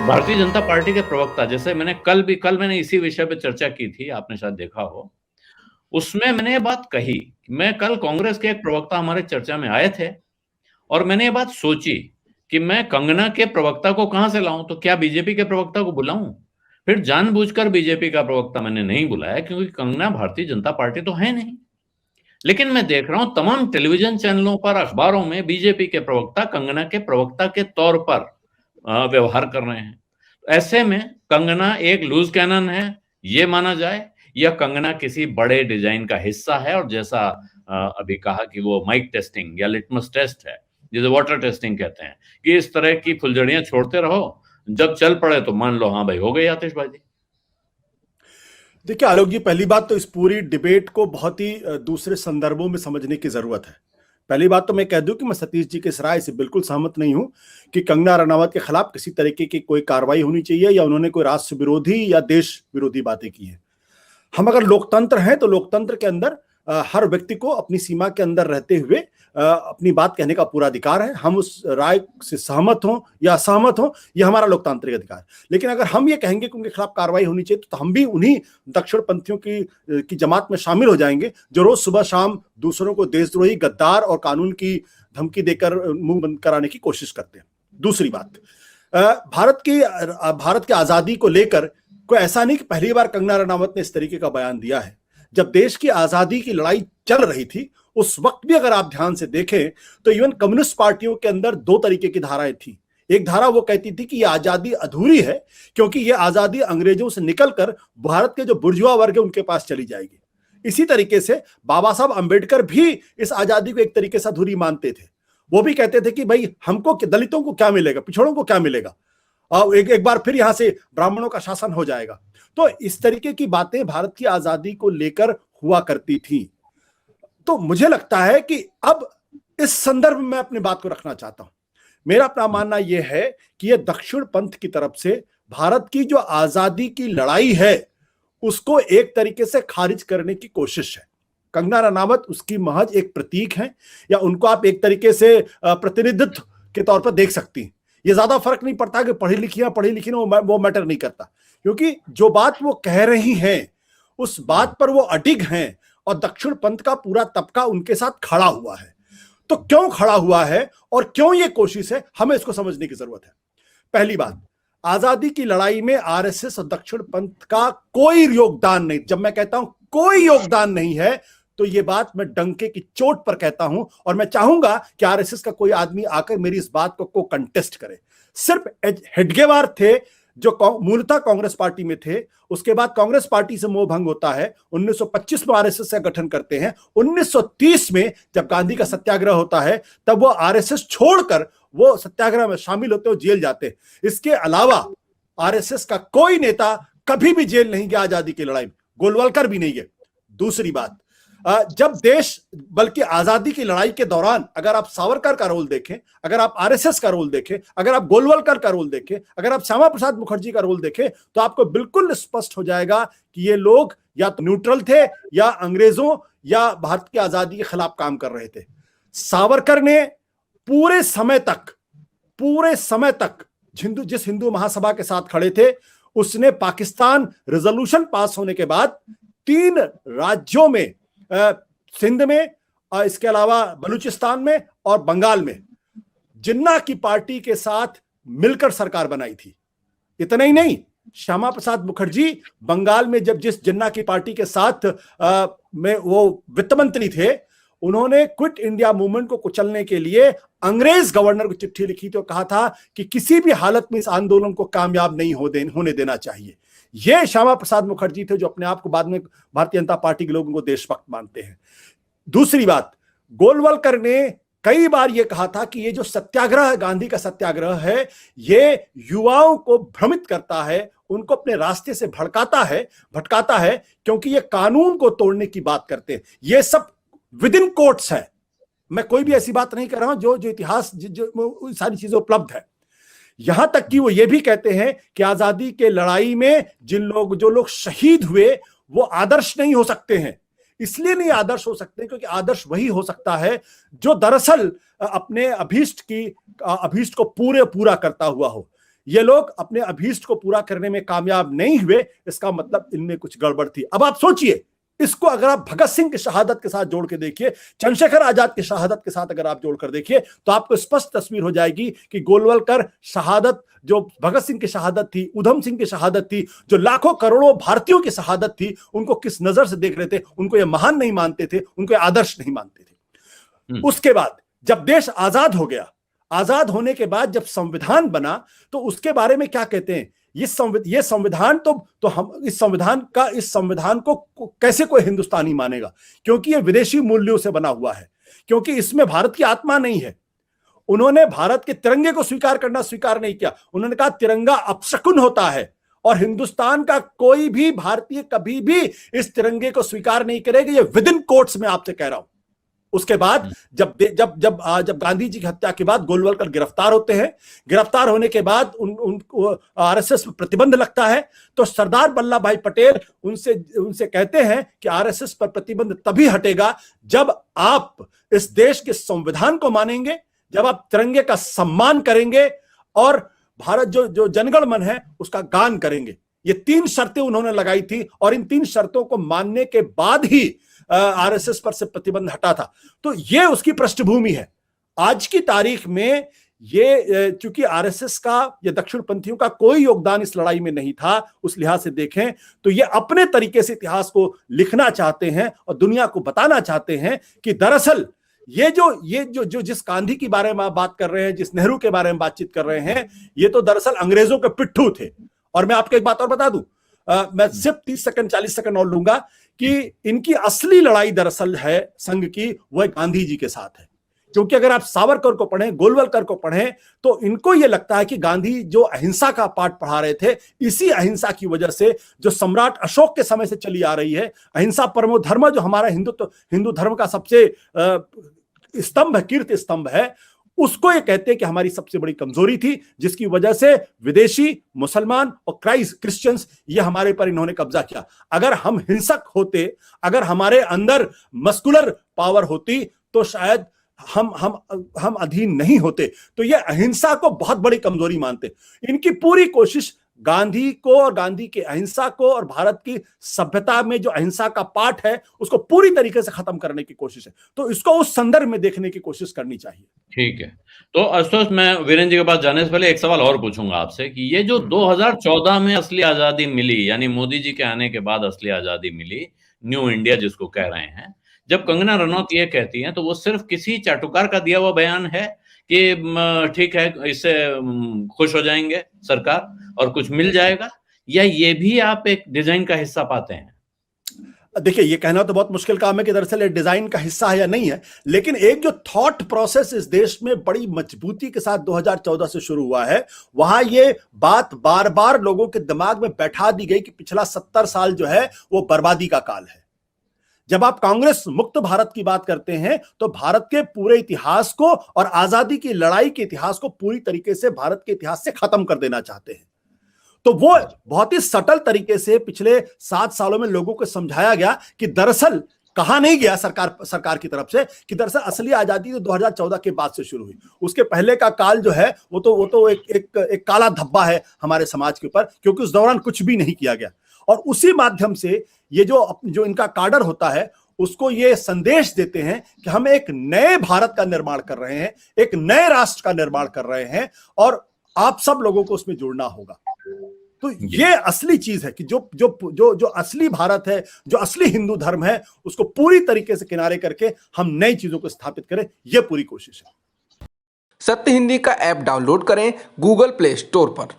Bharatiya Janata party के प्रवक्ता, जैसे कल मैंने इसी विषय पे चर्चा की थी, आपने शायद देखा हो। उसमें मैंने ये बात कही, मैं कल कांग्रेस के एक प्रवक्ता हमारे चर्चा में आए थे और मैंने ये बात सोची कि मैं कंगना के प्रवक्ता को कहां से लाऊं, तो क्या बीजेपी के प्रवक्ता को बुलाऊं? फिर जानबूझकर बीजेपी का प्रवक्ता मैंने नहीं बुलाया, क्योंकि कंगना भारतीय जनता पार्टी तो है नहीं। लेकिन मैं देख रहा हूं तमाम टेलीविजन चैनलों पर, अखबारों में बीजेपी के प्रवक्ता कंगना के प्रवक्ता के तौर पर व्यवहार कर रहे हैं। ऐसे में कंगना एक लूज कैनन है, ये माना जाए, या कंगना किसी बड़े डिजाइन का हिस्सा है, और जैसा अभी कहा कि वो माइक टेस्टिंग या लिटमस टेस्ट है, जिसे वाटर टेस्टिंग कहते हैं, कि इस तरह की फुलझड़ियां छोड़ते रहो, जब चल पड़े तो मान लो हाँ भाई हो गई आतिशबाजी। देखिए आलोक जी, पहली बात तो इस पूरी डिबेट को बहुत ही दूसरे संदर्भों में समझने की जरूरत है। पहली बात तो मैं कह दूं कि मैं सतीश जी के इस राय से बिल्कुल सहमत नहीं हूं कि कंगना रनावत के खिलाफ किसी तरीके की कोई कार्रवाई होनी चाहिए या उन्होंने कोई राष्ट्र विरोधी या देश विरोधी बातें की हैं। हम अगर लोकतंत्र हैं तो लोकतंत्र के अंदर हर व्यक्ति को अपनी सीमा के अंदर रहते हुए अपनी बात कहने का पूरा अधिकार है। हम उस राय से सहमत हों या असहमत हों, यह हमारा लोकतांत्रिक अधिकार है। लेकिन अगर हम ये कहेंगे कि उनके खिलाफ कार्रवाई होनी चाहिए तो हम भी उन्हीं दक्षिणपंथियों की जमात में शामिल हो जाएंगे जो रोज सुबह शाम दूसरों को देशद्रोही, गद्दार और कानून की धमकी देकर मुंह बंद कराने की कोशिश करते हैं। दूसरी बात, भारत की आजादी को लेकर कोई ऐसा नहीं कि पहली बार कंगना रनावत ने इस तरीके का बयान दिया है। जब देश की आजादी की लड़ाई चल रही थी उस वक्त भी अगर आप ध्यान से देखें तो इवन कम्युनिस्ट पार्टियों के अंदर दो तरीके की धाराएं थी। एक धारा वो कहती थी कि यह आजादी अधूरी है क्योंकि यह आजादी अंग्रेजों से निकलकर भारत के जो बुर्जुआ वर्ग है उनके पास चली जाएगी। इसी तरीके से बाबा साहब अंबेडकर भी इस आजादी को एक तरीके से अधूरी मानते थे। वो भी कहते थे कि भाई हमको, दलितों को क्या मिलेगा, पिछड़ों को क्या मिलेगा, एक बार फिर यहां से ब्राह्मणों का शासन हो जाएगा। तो इस तरीके की बातें भारत की आजादी को लेकर हुआ करती थी। तो मुझे लगता है कि अब इस संदर्भ में अपनी बात को रखना चाहता हूं। मेरा अपना मानना यह है कि यह दक्षिण पंथ की तरफ से भारत की जो आजादी की लड़ाई है उसको एक तरीके से खारिज करने की कोशिश है। कंगना रनावत उसकी महज एक प्रतीक है, या उनको आप एक तरीके से प्रतिनिधित्व के तौर पर देख सकती हैं। ये ज्यादा फर्क नहीं पड़ता कि पढ़ी लिखी ना, वो मैटर नहीं करता, क्योंकि जो बात वो कह रही हैं उस बात पर वो अडिग हैं और दक्षिण पंथ का पूरा तबका उनके साथ खड़ा हुआ है। तो क्यों खड़ा हुआ है और क्यों ये कोशिश है, हमें इसको समझने की जरूरत है। पहली बात, आजादी की लड़ाई में आरएसएस और दक्षिण पंथ का कोई योगदान नहीं। जब मैं कहता हूं कोई योगदान नहीं है तो ये बात मैं डंके की चोट पर कहता हूं, और मैं चाहूंगा कि आरएसएस का कोई आदमी आकर मेरी इस बात को कंटेस्ट करे। सिर्फ हेडगेवार थे जो मूलतः कांग्रेस पार्टी में थे, उसके बाद कांग्रेस पार्टी से मोह भंग होता है, 1925 में आरएसएस का गठन करते हैं, 1930 में जब गांधी का सत्याग्रह होता है तब वो आरएसएस छोड़कर वो सत्याग्रह में शामिल होते हो, जेल जाते। इसके अलावा आरएसएस का कोई नेता कभी भी जेल नहीं गया आजादी की लड़ाई में, गोलवलकर भी नहीं गए। दूसरी बात, जब देश, बल्कि आजादी की लड़ाई के दौरान अगर आप सावरकर का रोल देखें, अगर आप आरएसएस का रोल देखें, अगर आप गोलवलकर का रोल देखें, अगर आप श्यामा प्रसाद मुखर्जी का रोल देखें, तो आपको बिल्कुल स्पष्ट हो जाएगा कि ये लोग या तो न्यूट्रल थे या अंग्रेजों या भारत की आजादी के खिलाफ काम कर रहे थे। सावरकर ने पूरे समय तक जिस हिंदू महासभा के साथ खड़े थे, उसने पाकिस्तान रेजोल्यूशन पास होने के बाद 3 राज्यों में, सिंध में, इसके अलावा बलूचिस्तान में और बंगाल में, जिन्ना की पार्टी के साथ मिलकर सरकार बनाई थी। इतना ही नहीं, श्यामा प्रसाद मुखर्जी बंगाल में जब जिस जिन्ना की पार्टी के साथ में वो वित्त मंत्री थे, उन्होंने क्विट इंडिया मूवमेंट को कुचलने के लिए अंग्रेज गवर्नर को चिट्ठी लिखी तो कहा था कि किसी भी हालत में इस आंदोलन को कामयाब नहीं होने देना चाहिए। ये श्यामा प्रसाद मुखर्जी थे जो अपने आप को बाद में भारतीय जनता पार्टी के लोगों को देशभक्त मानते हैं। दूसरी बात, गोलवलकर ने कई बार यह कहा था कि ये जो सत्याग्रह है, गांधी का सत्याग्रह है, ये युवाओं को भ्रमित करता है, उनको अपने रास्ते से भटकाता है, क्योंकि ये कानून को तोड़ने की बात करते हैं। ये सब विद इन कोट्स है, मैं कोई भी ऐसी बात नहीं कर रहा हूं, जो इतिहास जो सारी चीजें उपलब्ध है। यहां तक कि वो ये भी कहते हैं कि आजादी के लड़ाई में जो लोग शहीद हुए वो आदर्श नहीं हो सकते हैं। इसलिए नहीं आदर्श हो सकते क्योंकि आदर्श वही हो सकता है जो दरअसल अपने अभीष्ट को पूरा करता हुआ हो। ये लोग अपने अभीष्ट को पूरा करने में कामयाब नहीं हुए, इसका मतलब इनमें कुछ गड़बड़ थी। अब आप सोचिए, इसको अगर आप भगत सिंह की शहादत के साथ जोड़ के देखिए, चंद्रशेखर आजाद की शहादत के साथ अगर आप जोड़कर देखिए, तो आपको स्पष्ट तस्वीर हो जाएगी कि गोलवलकर शहादत, जो भगत सिंह की शहादत थी, उधम सिंह की शहादत थी, जो लाखों करोड़ों भारतीयों की शहादत थी, उनको किस नजर से देख रहे थे। उनको ये महान नहीं मानते थे, उनको आदर्श नहीं मानते थे। उसके बाद जब देश आजाद हो गया, आजाद होने के बाद जब संविधान बना, तो उसके बारे में क्या कहते हैं, ये संविधान तो हम इस संविधान को कैसे कोई हिंदुस्तानी मानेगा, क्योंकि ये विदेशी मूल्यों से बना हुआ है, क्योंकि इसमें भारत की आत्मा नहीं है। उन्होंने भारत के तिरंगे को स्वीकार नहीं किया। उन्होंने कहा तिरंगा अपशकुन होता है और हिंदुस्तान का कोई भी भारतीय कभी भी इस तिरंगे को स्वीकार नहीं करेगा। ये विद इन कोर्ट्स में आपसे कह रहा हूं। उसके बाद जब गांधी जी की हत्या के बाद गोलवलकर गिरफ्तार होते हैं, गिरफ्तार होने के बाद उनको आरएसएस पर प्रतिबंध लगता है, तो सरदार वल्लभ भाई पटेल उनसे कहते हैं कि आरएसएस पर प्रतिबंध तभी हटेगा जब आप इस देश के संविधान को मानेंगे, जब आप तिरंगे का सम्मान करेंगे और भारत जो जनगण मन है उसका गान करेंगे। ये 3 शर्तें उन्होंने लगाई थी और इन 3 शर्तों को मानने के बाद ही आरएसएस पर से प्रतिबंध हटा था। तो ये उसकी पृष्ठभूमि है। आज की तारीख में ये चूंकि आरएसएस का या दक्षिण पंथियों का कोई योगदान इस लड़ाई में नहीं था, उस लिहाज से देखें तो ये अपने तरीके से इतिहास को लिखना चाहते हैं और दुनिया को बताना चाहते हैं कि दरअसल ये जो जिस गांधी के बारे में आप बात कर रहे हैं, जिस नेहरू के बारे में बातचीत कर रहे हैं, ये तो दरअसल अंग्रेजों के पिट्ठू थे। और मैं आपको एक बात और बता दूं, मैं सिर्फ 30 सेकंड 40 सेकंड और लूंगा कि इनकी असली लड़ाई दरअसल है संघ की, वह गांधी जी के साथ है। क्योंकि अगर आप सावरकर को पढ़ें, गोलवलकर को पढ़ें, तो इनको यह लगता है कि गांधी जो अहिंसा का पाठ पढ़ा रहे थे, इसी अहिंसा की वजह से जो सम्राट अशोक के समय से चली आ रही है, अहिंसा परमो धर्म, जो हमारा हिंदू धर्म का सबसे स्तंभ है, कीर्ति स्तंभ है, उसको ये कहते हैं कि हमारी सबसे बड़ी कमजोरी थी, जिसकी वजह से विदेशी मुसलमान और क्रिश्चियंस ये हमारे पर इन्होंने कब्जा किया। अगर हम हिंसक होते, अगर हमारे अंदर मस्कुलर पावर होती, तो शायद हम अधीन नहीं होते। तो ये अहिंसा को बहुत बड़ी कमजोरी मानते। इनकी पूरी कोशिश गांधी को और गांधी की अहिंसा को और भारत की सभ्यता में जो अहिंसा का पाठ है उसको पूरी तरीके से खत्म करने की कोशिश है। तो इसको उस संदर्भ में देखने की कोशिश करनी चाहिए। ठीक है। तो आशुतोष, मैं वीरेंद्र जी के पास जाने से पहले एक सवाल और पूछूंगा आपसे कि ये जो 2014 में असली आजादी मिली, यानी मोदी जी के आने के बाद असली आजादी मिली, न्यू इंडिया जिसको कह रहे हैं, जब कंगना रनौत ये कहती हैं तो वो सिर्फ किसी चाटुकार का दिया हुआ बयान है कि ठीक है इससे खुश हो जाएंगे सरकार और कुछ मिल जाएगा, या ये भी आप एक डिजाइन का हिस्सा पाते हैं? देखिए, ये कहना तो बहुत मुश्किल काम है कि दरअसल डिजाइन का हिस्सा है या नहीं है, लेकिन एक जो थॉट प्रोसेस इस देश में बड़ी मजबूती के साथ 2014 से शुरू हुआ है, वहां ये बात बार बार लोगों के दिमाग में बैठा दी गई कि पिछला 70 साल जो है वो बर्बादी का काल है। जब आप कांग्रेस मुक्त भारत की बात करते हैं तो भारत के पूरे इतिहास को और आजादी की लड़ाई के इतिहास को पूरी तरीके से भारत के इतिहास से खत्म कर देना चाहते हैं। तो वो बहुत ही सटल तरीके से पिछले 7 सालों में लोगों को समझाया गया कि दरअसल कहा नहीं गया सरकार की तरफ से कि दरअसल असली आजादी तो 2014 के बाद से शुरू हुई। उसके पहले का काल जो है वो तो एक काला धब्बा है हमारे समाज के ऊपर, क्योंकि उस दौरान कुछ भी नहीं किया गया। और उसी माध्यम से ये जो इनका काडर होता है उसको ये संदेश देते हैं कि हम एक नए भारत का निर्माण कर रहे हैं, एक नए राष्ट्र का निर्माण कर रहे हैं और आप सब लोगों को उसमें जुड़ना होगा। तो ये असली चीज है कि जो असली भारत है, जो असली हिंदू धर्म है, उसको पूरी तरीके से किनारे करके हम नई चीजों को स्थापित करें, ये पूरी कोशिश है। सत्य हिंदी का ऐप डाउनलोड करें गूगल प्ले स्टोर पर।